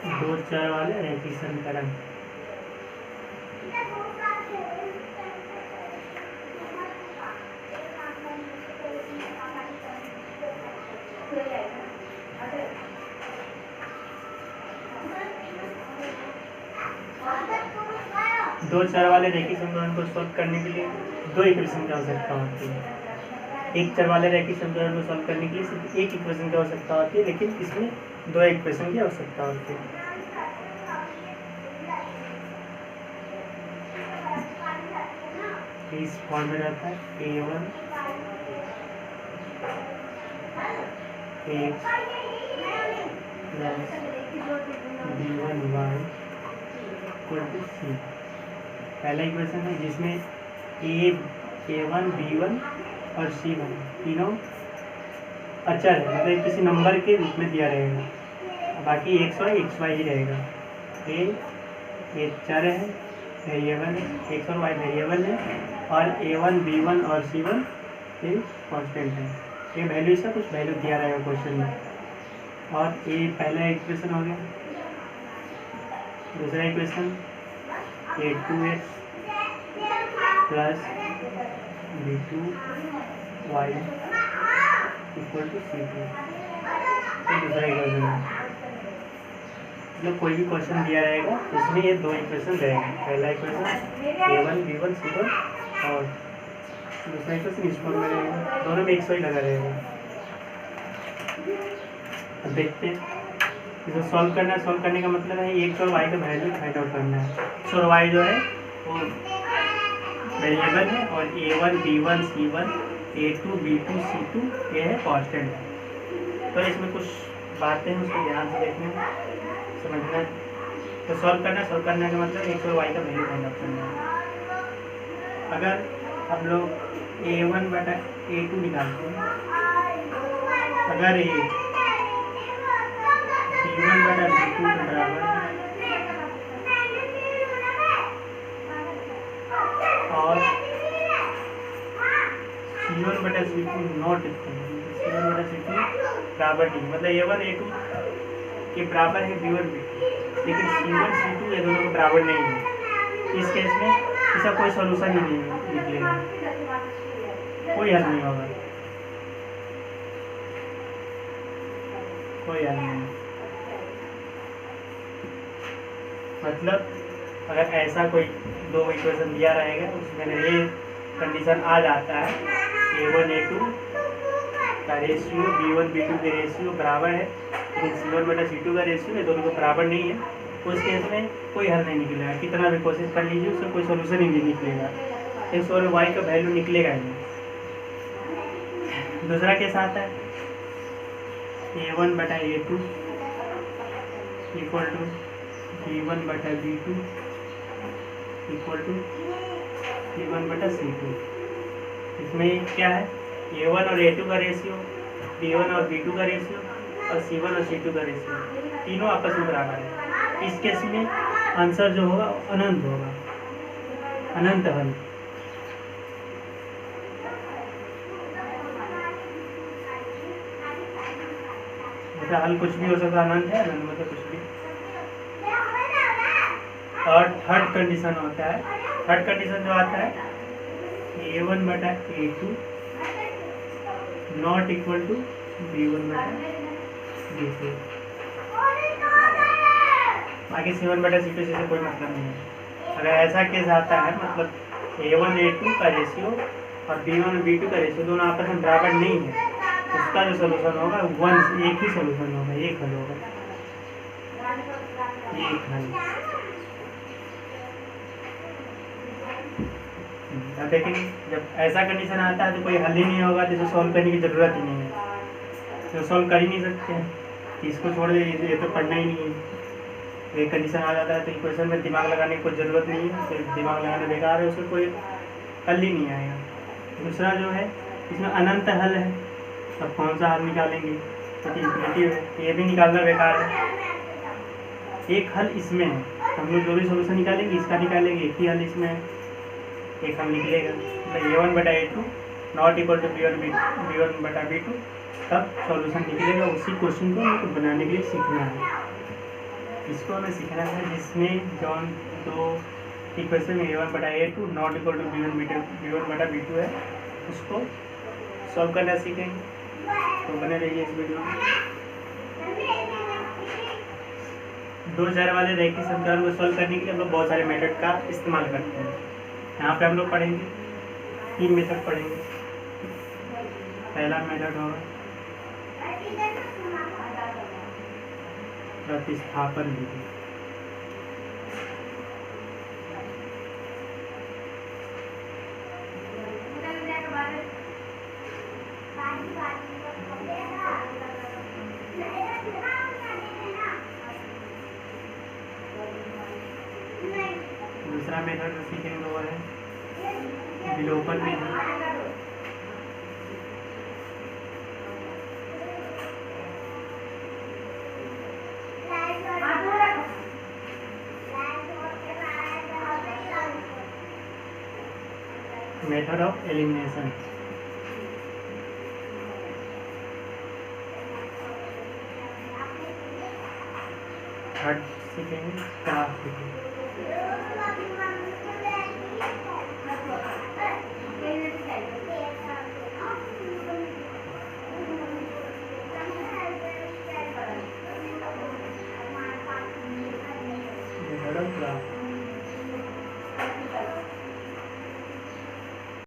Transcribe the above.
दो चर वाले रैखिक समीकरण। दो चर वाले रैखिक समीकरण को सॉल्व करने के लिए दो इक्वेशन की आवश्यकता होती है। एक चर वाले रैखिक समीकरण को सॉल्व करने के लिए सिर्फ एक इक्वेशन की आवश्यकता होती है, लेकिन इसमें दो इक्वेशन की आवश्यकता होती है। इस फॉर्म में रहता है a1 x plus b1y equal to c। पहला इक्वेशन है जिसमें a1 b1 और c1 तीनों अचर है, मतलब किसी नंबर के रूप में दिया रहेगा, बाकी xy ही रहेगा। ये चर है, वेरिएबल है, x और y वेरिएबल है, और a1 b1 और c1 ये कांस्टेंट है। ये वैल्यू, इसका कुछ वैल्यू दिया रहेगा क्वेश्चन में। और ये पहला इक्वेशन हो गया। दूसरा equation a2x plus b2y equal to c2। दूसरा इक्वेशन है, मतलब कोई भी क्वेश्चन दिया रहेगा इसमें ये दो इक्वेशन रहेंगे। पहला इक्वेशन a1 b1 c1 और दूसरा इक्वेशन इस फॉर्म में रहेगा, दोनों में xy लगा रहेगा। अब देखते हैं इसे सॉल्व करना है। सॉल्व करने का मतलब है x और y का वैल्यू फाइंड आउट करना है। x और y जो है वो वेरिएबल है, और a1 b1 c1 a2 b2 c2 ये है कांस्टेंट है। तो इसमें कुछ बातें हैं, उसको ध्यान से देखना है, समझना है। तो सॉल्व करना है। सॉल्व करने का मतलब x और y का वैल्यू फाइंड आउट करना है। अगर हम लोग a1 बटा a2 निकालते हैं, अगर ये b1 बटा b2 के बराबर और c1 बटा c2 नॉट इक्वल, c1 बटा c2 बराबर नहीं, मतलब a1 a2 के बराबर है b1 b2, लेकिन c1 c2 ये दोनों के बराबर नहीं है। इस केस में इसका कोई सॉल्यूशन ही नहीं निकलेगा, कोई हल नहीं होगा, कोई हल नहीं। मतलब अगर ऐसा कोई दो इक्वेशन दिया रहेगा तो उसमें ये कंडीशन आ जाता है a1 a2 का रेशियो b1 b2 के रेशियो बराबर है, लेकिन c1 बटा c2 का रेशियो ये दोनों को बराबर नहीं है। उस केस में कोई हल नहीं निकलेगा, कितना भी कोशिश कर लीजिए उससे कोई सोल्यूशन ही नहीं निकलेगा, x और y का वैल्यू निकलेगा ही नहीं। दूसरा केस आता है a1 बटा a2 इक्वल टू b1 बटा b2 इक्वल टू c1 बटा c2। इसमें क्या है, a1 और a2 का रेशियो, b1 और b2 का रेशियो, और c1 और c2 का रेशियो, तीनों आपस में बराबर है। इस केस में आंसर जो होगा अनंत होगा, अनंत हल। ऐसा हल कुछ भी हो सकता है, अनंत है, अनंत मतलब कुछ भी। और थर्ड कंडीशन होता है, थर्ड कंडीशन जो आता है a1 बटा a2 not equal to b1 बटा b2। बाकी c1 बटा c2 से कोई मतलब नहीं है। अगर ऐसा केस आता है, मतलब a1 a2 का रेशियो और b1 और b2 का रेशियो दोनों आपस में बराबर नहीं है, उसका जो सोल्यूशन होगा वन, एक ही सोल्यूशन होगा, एक हल होगा, एक हल। अब देखेंगे जब ऐसा कंडीशन आता है तो कोई हल ही नहीं होगा, तो इसे सॉल्व करने की ज़रूरत ही नहीं है, तो सॉल्व कर ही नहीं सकते हैं, इसको छोड़ दे, ये तो पढ़ना ही नहीं है। एक कंडीशन आ जाता है तो इक्वेशन में दिमाग लगाने की कोई ज़रूरत नहीं है, सिर्फ दिमाग लगाना बेकार है, उसमें कोई हल ही नहीं आएगा। दूसरा जो है इसमें अनंत हल है, अब कौन सा हल निकालेंगे, तो इन्फिनिटी है, ये भी निकालना बेकार है। एक हल इसमें है, हम लोग जो भी सोल्यूशन निकालेंगे इसका निकालेंगे, एक ही हल इसमें है, एक हम निकलेगा, मतलब a1 बटा a2 not equal to b1 बटा b2, तब सॉल्यूशन निकलेगा। उसी क्वेश्चन को हमको बनाने के लिए सीखना है। इसको हमें सीखना है जिसमें जॉन दो इक्वेशन में a1/a2 not equal to b1/b2 है, उसको सॉल्व करना सीखेंगे। तो बने रहिए इस वीडियो में। दो चर वाले रैखिक समीकरण को सॉल्व करने के लिए हम लोग बहुत सारे मेथड का इस्तेमाल करते हैं। यहाँ पे हम लोग पढ़ेंगे 3 मेथड पढ़ेंगे। पहला मेथड होगा प्रतिस्थापन विधि। दूसरा मेथड जो सीखेंगे वो है विलोपन विधि। Method of elimination. थर्ड सीखेंगे ग्राफ विधि। Method of graph.